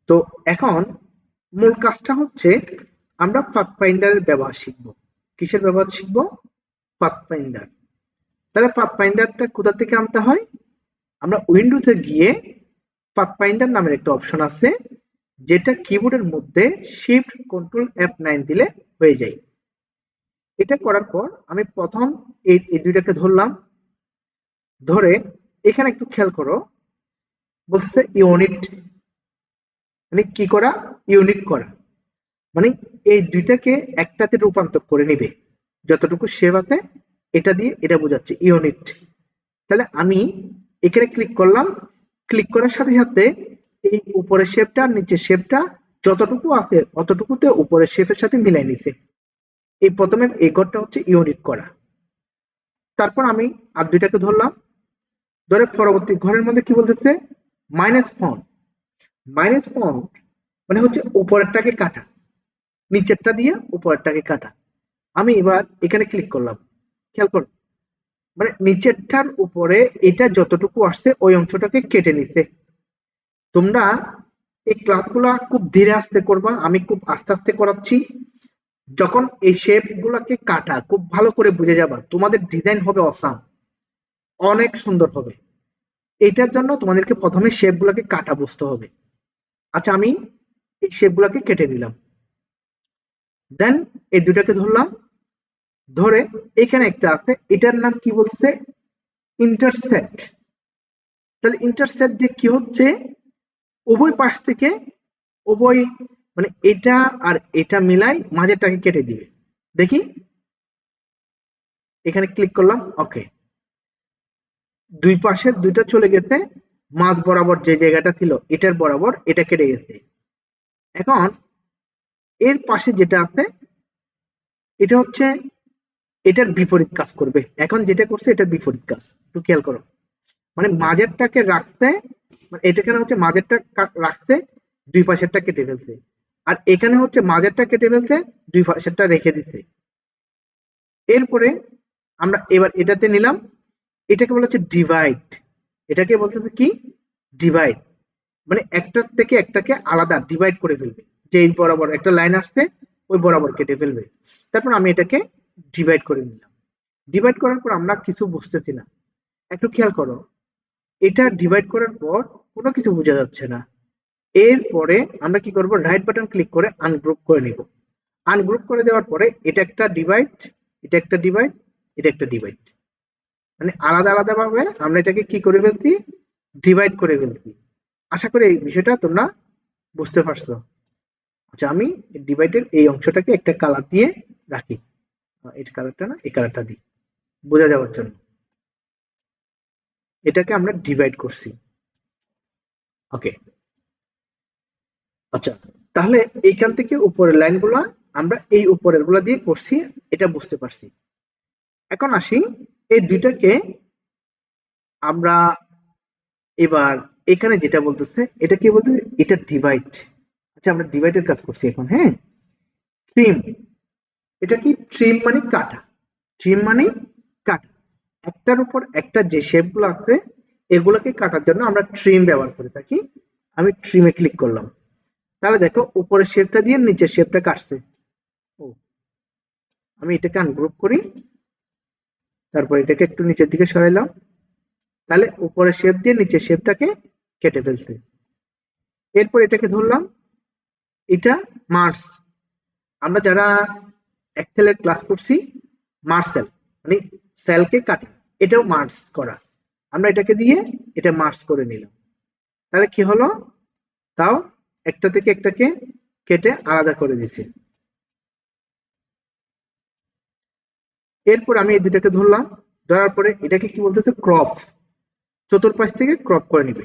তো এখন মূল কাজটা হচ্ছে আমরা পাথফাইন্ডারের ব্যবহার শিখব। কিসের ব্যবহার শিখব, পাথফাইন্ডার। তাহলে পাথফাইন্ডারটা কোথা থেকে আনতে হয়, আমরা উইন্ডোতে গিয়ে পাথফাইন্ডার নামের একটা অপশন আছে, যেটা কিবোর্ডের মধ্যে শিফট কন্ট্রোল F9 দিলে হয়ে যায়। এটা করার পর আমি প্রথম এই দুইটাকে ধরলাম, ধরে এখানে একটু খেয়াল করো, বলছে ইউনিট, মানে কি করা, ইউনিট করা, মানে এই দুইটাকে একটাতে রূপান্তর করে নিবে। যতটুকু শেপ আছে এটা দিয়ে এটা বোঝাচ্ছে ইউনিট। তাহলে আমি এখানে ক্লিক করলাম, ক্লিক করার সাথে সাথে এই উপরের শেপটা আর নিচের শেপটা যতটুকু আছে অতটুকুতে উপরের শেপের সাথে মিলাই নিছে। এই প্রথমের এই ঘরটা হচ্ছে ইউনিট করা। তারপর আমি আর দুইটাকে ধরলাম, ধরে পরবর্তী ঘরের মধ্যে কি বলতেছে, মাইনাস ফন্ট। মাইনাস ফন্ট মানে হচ্ছে উপরেরটাকে কাটা, নিচেরটা দিয়ে উপরেরটাকে কাটা। আমি এবার এখানে ক্লিক করলাম, খেয়াল করো, মানে নিচেরটার উপরে এটা যতটুকু আসছে ওই অংশটাকে কেটে নিছে। তোমরা এই ক্লাসগুলা খুব ধীরে আস্তে করবা, আমি খুব আস্তে আস্তে করাচ্ছি, যখন এই শেপ গুলাকে কাটা খুব ভালো করে বুঝে যাবা, তোমাদের ডিজাইন হবে অসাম, অনেক সুন্দর হবে। এটার জন্য তোমাদেরকে প্রথমে শেপ গুলাকে কাটা বুঝতে হবে। আচ্ছা, আমি এই শেপ গুলাকে কেটে নিলাম, দেন এই দুটাকে ধরলাম, ধরে এখানে একটা আছে, এটার নাম কি বলছে, ইন্টারসেক্ট। তাহলে ইন্টারসেক্ট দিয়ে কি হচ্ছে, উভয় পাশ থেকে উভয় মানে এটা আর এটা মিলাই মাঝেরটাকে কেটে দিবে। দেখি, এখানে ক্লিক করলাম, ওকে, দুই পাশের দুইটা চলে গেছে, মাঝ বরাবর যে জায়গাটা ছিল এটার বরাবর এটা কেটে গেছে। এখন এর পাশে যেটা আছে এটা হচ্ছে এটার বিপরীত কাজ করবে। এখন যেটা করছে এটার বিপরীত কাজ, একটু খেয়াল করো। মানে মাঝেরটাকে রাখতে, মানে এটা কেন হচ্ছে মাঝেরটা রাখছে, দুই পাশেরটা কেটে ফেলছে, আর এখানে হচ্ছে মাঝেরটা কেটে ফেলছে, দুই পাশেরটা রেখে দিছে। এরপরে আমরা এবার এটাতে নিলাম, এটাকে বলা হচ্ছে ডিভাইড। এটাকে বলতেছে কি, ডিভাইড, মানে একটার থেকে একটাকে আলাদা ডিভাইড করে ফেলবে। যে এই বরাবর একটা লাইন আসছে ওই বরাবর কেটে ফেলবে। তারপর আমি এটাকে ডিভাইড করে নিলাম। ডিভাইড করার পর আমরা কিছু বুঝতেছি না, একটু খেয়াল করো, এটা ডিভাইড করার পর কোনো কিছু বোঝা যাচ্ছে না। এরপরে আমরা কি করব, রাইট বাটন ক্লিক করে আনগ্রুপ করে নিব। আনগ্রুপ করে দেওয়ার পরে এটা একটা ডিভাইড, এটা একটা ডিভাইড, এটা একটা ডিভাইড, মানে আলাদা আলাদা ভাবে আমরা এটাকে কি করে ফেলছি, ডিভাইড করে ফেলছি। আশা করি এই বিষয়টা তোমরা বুঝতে পারছো। আচ্ছা, আমি ডিভাইডের এই অংশটাকে একটা কালার দিয়ে রাখি, এই কালারটা না, এই কালারটা দিই বোঝা যাওয়ার জন্য। এটাকে আমরা ডিভাইড করছি, ওকে। আচ্ছা, তাহলে এইখান থেকে উপরের লাইনগুলো আমরা এই উপরের গুলা দিয়ে করছি, এটা বুঝতে পারছি। এখন আসি এই দুইটাকে আমরা এবার এখানে যেটা বলতেছে এটা কি বলতেছে, এটা ডিভাইড। আচ্ছা, আমরা ডিভাইডের কাজ করছি এখন। হ্যাঁ, ট্রিম, এটা কি, ট্রিম মানে কাটা, ট্রিম মানে কাটা। একটার উপর একটা যে শেপ গুলো আছে এগুলোকে কাটার জন্য আমরা ট্রিম ব্যবহার করে থাকি। আমি ট্রিমে ক্লিক করলাম, তাহলে দেখো উপরের শেপটা দিয়ে নিচের শেপটা কাটছে। ও, আমি এটাকে আনগ্রুপ করি, তারপর এটাকে একটু নিচের দিকে সরাইলাম, তাহলে উপরের শেপ দিয়ে নিচের শেপটাকে কেটে ফেলছে। এরপর এটাকে ধরলাম, এটা মার্স। আমরা যারা এক্সেলের ক্লাস করছি, মার্স সেল মানে সেলকে কাটা, এটাও মার্স করা। আমরা এটাকে দিয়ে এটা মার্স করে নিলাম, তাহলে কি হলো, তাও একটা থেকে একটাকে কেটে আলাদা করে দিছে। এরপর আমি এই দুটাকে ধরলাম, ধরার পরে এটাকে কি বলতেছে, ক্রপ, চতুর্পাশ থেকে ক্রপ করে নিবে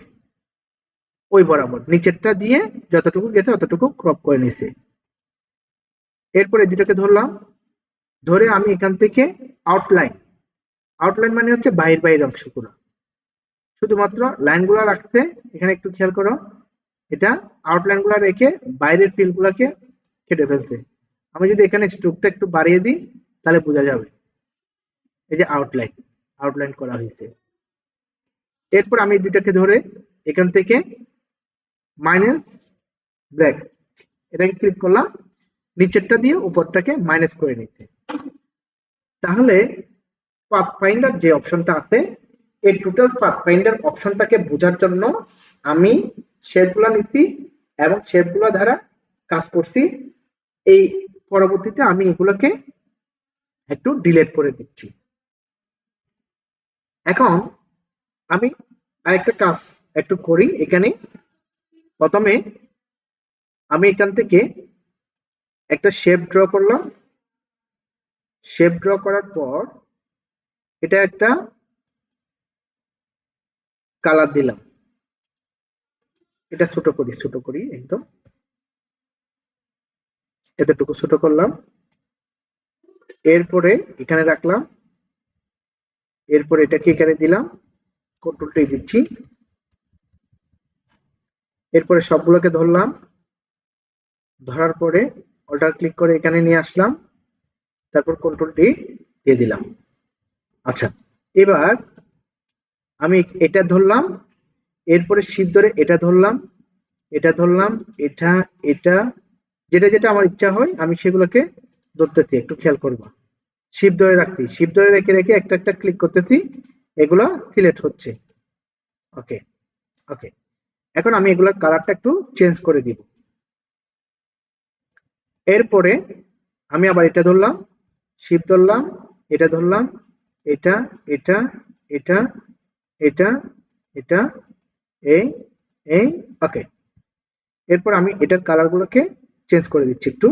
ওই বরাবর, নিচেরটা দিয়ে যতটুকু গেছে ততটুকু ক্রপ করে নিছে। এরপরে দুটাকে ধরলাম, ধরে আমি এখান থেকে আউটলাইন, আউটলাইন মানে হচ্ছে বাইরের বাইরের অংশগুলো, শুধুমাত্র লাইনগুলো রাখছে। এখানে একটু খেয়াল করো, এটা আউটলাইন গুলা রেখে বাইরের ফিল গুলাকে কেটে ফেলছে। আমি যদি এখানে স্ট্রোকটা একটু বাড়িয়ে দিই তাহলে বোঝা যাবে, এই যে আউটলাইন, আউটলাইন করা হয়েছে। এরপর আমি দুটাকে ধরে এখান থেকে মাইনাস ব্ল্যাক, এটাকে ক্লিক করলাম, নিচেরটা দিয়ে উপরটাকে মাইনাস করে নিতে। তাহলে পাথফাইন্ডার যে অপশনটা আছে, এই টোটাল পাথফাইন্ডার অপশনটাকে বোঝার জন্য আমি শেপগুলো নিচ্ছি এবং শেপগুলো দ্বারা কাজ করছি। এই পরবর্তীতে আমি এগুলোকে একটু ডিলিট করে দিচ্ছি। এখন আমি আরেকটা কাজ একটু করি, এখানে প্রথমে আমি এখান থেকে একটা শেপ ড্র করলাম। শেপ ড্র করার পর এটা একটা কালার দিলাম, এটা ছোট করি একদম, এতটুকু ছোট করলাম। এরপরে এখানে রাখলাম, এরপর এটাকে এখানে দিলাম, কন্ট্রোল-টি দিচ্ছি। এরপরে সবগুলোকে ধরলাম, ধরার পরে অল্টার ক্লিক করে এখানে নিয়ে আসলাম, তারপর কন্ট্রোল-টি দিয়ে দিলাম। আচ্ছা, এবার আমি এটা ধরলাম, এরপরে শিফট ধরে এটা ধরলাম, এটা ধরলাম, এটা এটা যেটা যেটা আমার ইচ্ছা হয় আমি সেগুলোকে ধরতেছি, একটু খেয়াল করবা। শিপ ধরে রাখছি, শিপ ধরে রেখে রেখে একটা একটা ক্লিক করতেছি, এগুলো সিলেক্ট হচ্ছে। ওকে ওকে, এখন আমি এগুলোর কালারটা একটু চেঞ্জ করে দিব। এরপরে আমি আবার এটা ধরলাম, শিপ ধরলাম, এটা ধরলাম, এটা এটা এটা এটা এটা এই এই ওকে। এরপর আমি এটার কালার গুলোকে চেঞ্জ করে দিচ্ছি, একটু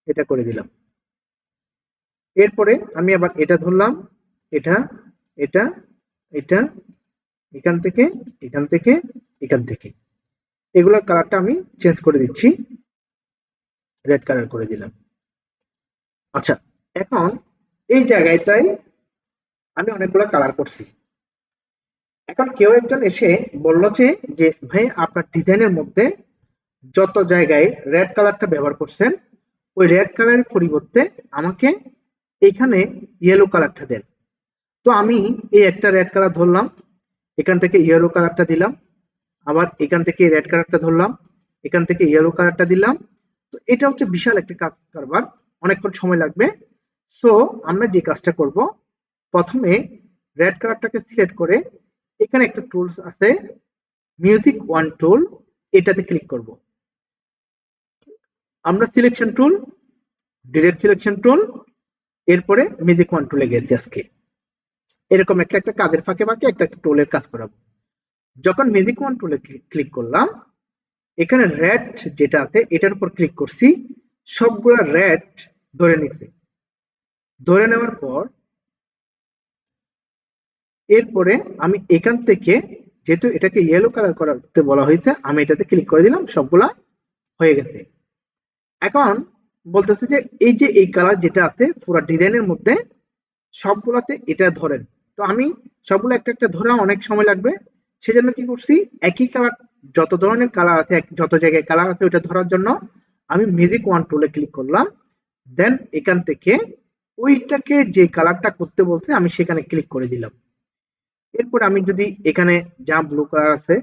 এটা করে দিলাম। এরপরে আমি আবার এটা ধরলাম, এটা এটা এটা এখান থেকে এখান থেকে এখান থেকে এগুলোর কালারটা আমি চেঞ্জ করে দিচ্ছি, রেড কালার করে দিলাম। আচ্ছা, এখন এই জায়গাটায় আমি অনেকগুলো কালার করছি। এখন কেউ একজন এসে বলল যে ভাই আপনার ডিজাইনের মধ্যে যত জায়গায় রেড কালারটা ব্যবহার করছেন ওই রেড কালারের পরিবর্তে আমাকে এখানে ইয়েলো কালারটা দেন। তো আমি এই একটা রেড কালার ধরলাম, এখান থেকে ইয়েলো কালারটা দিলাম, আবার এখান থেকে রেড কালারটা ধরলাম, এখান থেকে ইয়েলো কালারটা দিলাম। তো এটা হচ্ছে বিশাল একটা কাজ কারবার, অনেকক্ষণ সময় লাগবে। সো আমরা যে কাজটা করব, প্রথমে রেড কালারটাকে সিলেক্ট করে এখানে একটা টুলস আছে মিউজিক ওয়ান টুল, এটাতে ক্লিক করব। আমরা selection tool, direct selection tool, এরপরে মিউজিক ওয়ান টুলে গেছি আজকে। এরকম একটা একটা কাজের ফাঁকে ফাঁকে একটা একটা টুলের কাজ করাবো। যখন মিউজিক ওয়ান টুলে ক্লিক করলাম, এখানে রেড যেটা আছে এটার উপর ক্লিক করছি, সবগুলা রেড ধরে নিছে। ধরে নেওয়ার পর এরপরে আমি এখান থেকে, যেহেতু এটাকে ইয়েলো কালার করতে বলা হয়েছে, আমি এটাতে ক্লিক করে দিলাম, সবগুলা হয়ে গেছে। এখন বলতেছে যে এই যে এই কালার যেটা আছে পুরো ডিজাইনের মধ্যে সবগুলাতে এটা ধরেন। তো আমি সবগুলো একটা একটা ধরা অনেক সময় লাগবে, সেজন্য কি করছি, একই কালার যত ধরনের কালার আছে, যত জায়গায় কালার আছে ওটা ধরার জন্য আমি মিউজিক ওয়ান টুলে ক্লিক করলাম। দেন এখান থেকে ওইটাকে যে কালারটা করতে বলছে আমি সেখানে ক্লিক করে দিলাম। এরপর আমি যদি এখানে যা ব্লু কালার আছে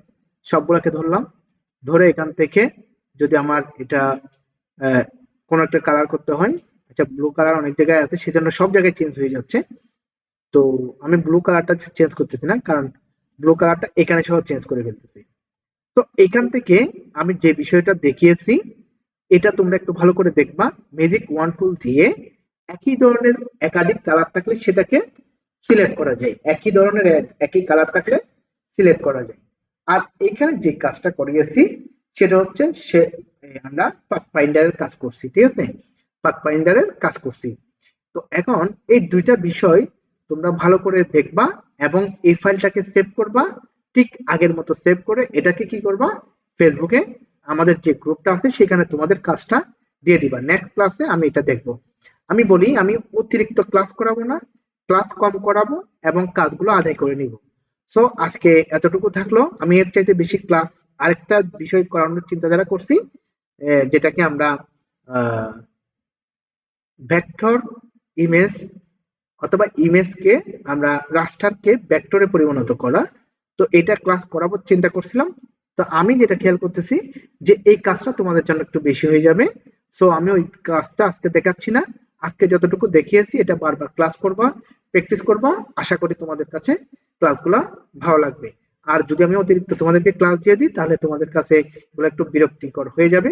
সবগুলোকে ধরলাম, ধরে এখান থেকে যদি আমার এটা কোনো একটা কালার করতে হয়, আচ্ছা ব্লু কালার অনেক জায়গায় আছে সেজন্য সব জায়গায় চেঞ্জ হয়ে যাচ্ছে। তো আমি ব্লু কালারটা চেঞ্জ করতেছি না, কারণ ব্লু কালারটা এখানে সহ চেঞ্জ করে ফেলতেছি। তো এখান থেকে আমি যে বিষয়টা দেখিয়েছি এটা তোমরা একটু ভালো করে দেখবা। ম্যাজিক ওয়ান টুল দিয়ে একই ধরনের একাধিক কালার থাকলে সেটাকে সিলেক্ট করা যায়, একই ধরনের একই কালার থাকলে সিলেক্ট করা যায়। আর এখানে যে কাজটা করিয়েছি সেটা হচ্ছে আমরা পাথফাইন্ডারের কাজ করছি, ঠিক আছে, পাথফাইন্ডারের কাজ করছি। তো এখন এই দুইটা বিষয় তোমরা ভালো করে দেখবা এবং এই ফাইলটাকে সেভ করবা, ঠিক আগের মতো সেভ করে এটাকে কি করবা, ফেসবুকে আমাদের যে গ্রুপটা আছে সেখানে তোমাদের কাজটা দিয়ে দিবা। নেক্সট ক্লাসে আমি এটা দেখবো। আমি বলি আমি অতিরিক্ত ক্লাস করাবো না, ক্লাস কম করাবো এবং কাজগুলো আদায় করে নিব। সো আজকে এতটুকু থাকলো। আমি এর চাইতে বেশি ক্লাস আরেকটা বিষয় করানোর চিন্তাধারা করছি, যেটাকে আমরা ভেক্টর ইমেজ অথবা ইমেজকে আমরা রাস্টারকে ভেক্টরে পরিণত করা। তো এটা ক্লাস করাবো চিন্তা করছিলাম। তো আমি যেটা খেয়াল করতেছি যে এই কাজটা তোমাদের জন্য একটু বেশি হয়ে যাবে, সো আমি ওই কাজটা আজকে দেখাচ্ছি না। আজকে যতটুকু দেখিয়েছি এটা বারবার ক্লাস করবা, প্র্যাকটিস করবা, আশা করি তোমাদের কাছে ক্লাসগুলা ভালো লাগবে। আর যদি আমি অতিরিক্ত তোমাদেরকে ক্লাস দিয়ে দিই তাহলে তোমাদের কাছে এগুলো একটু বিরক্তিকর হয়ে যাবে।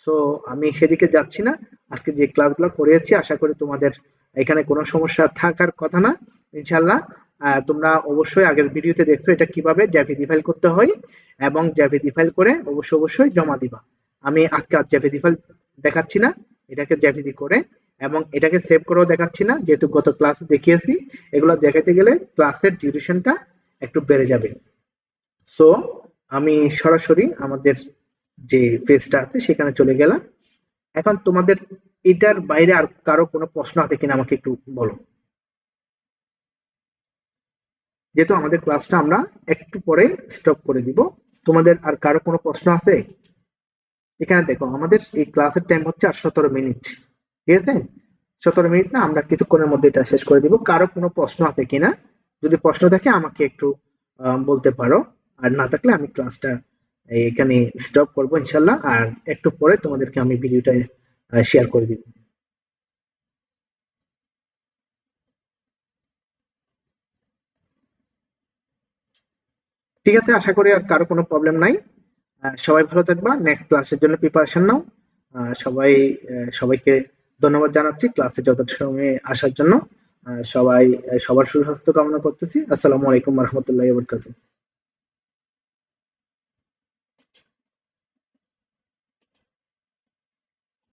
সো আমি সেদিকে যাচ্ছি না। আজকে যে ক্লাসগুলো করেছি আশা করি তোমাদের এখানে কোনো সমস্যা থাকার কথা না, ইনশাল্লাহ। তোমরা অবশ্যই আগের ভিডিওতে দেখছো এটা কিভাবে জ্যাভিডি ফাইল করতে হয় এবং জ্যাভিডি ফাইল করে অবশ্যই জমা দিবা। আমি আজকে আর জ্যাভিডি ফাইল দেখাচ্ছি না, এটাকে জ্যাভিডি করে এবং এটাকে সেভ করেও দেখাচ্ছি না, যেহেতু গত ক্লাসে দেখিয়েছি। এগুলো দেখাতে গেলে ক্লাসের ডিউরেশনটা একটু বেড়ে যাবে। সো আমি সরাসরি আমাদের যে পেজটা আছে সেখানে চলে গেলাম। এখন তোমাদের এটার বাইরে আর কারো কোনো প্রশ্ন আছে কিনা আমাকে একটু বলো, যেহেতু আমাদের ক্লাসটা আমরা একটু পরে স্টপ করে দিব। তোমাদের আর কারো কোনো প্রশ্ন আছে? এখানে দেখো আমাদের এই ক্লাসের টাইম হচ্ছে আর 17 মিনিট, ঠিক আছে, 17 মিনিট না, আমরা কিছুক্ষণের মধ্যে এটা শেষ করে দিব। কারো কোনো প্রশ্ন আছে কিনা, যদি প্রশ্ন থাকে আমাকে একটু বলতে পারো, আর না থাকলে আমি ক্লাসটা এখানে স্টপ করবো ইনশাল্লাহ। আর একটু পরে তোমাদেরকে আমি ভিডিওটা শেয়ার করে দিব। ঠিক আছে, আশা করি আর কারো কোনো প্রবলেম নাই। সবাই ভালো থাকবা, নেক্সট ক্লাসের জন্য প্রিপারেশন নাও। সবাইকে ধন্যবাদ জানাচ্ছি ক্লাসে যত সময় আসার জন্য। সবাই সবার সুস্বাস্থ্য কামনা করতেছি। আসসালামু আলাইকুম রহমতুল্লাহ বরকাতুহ।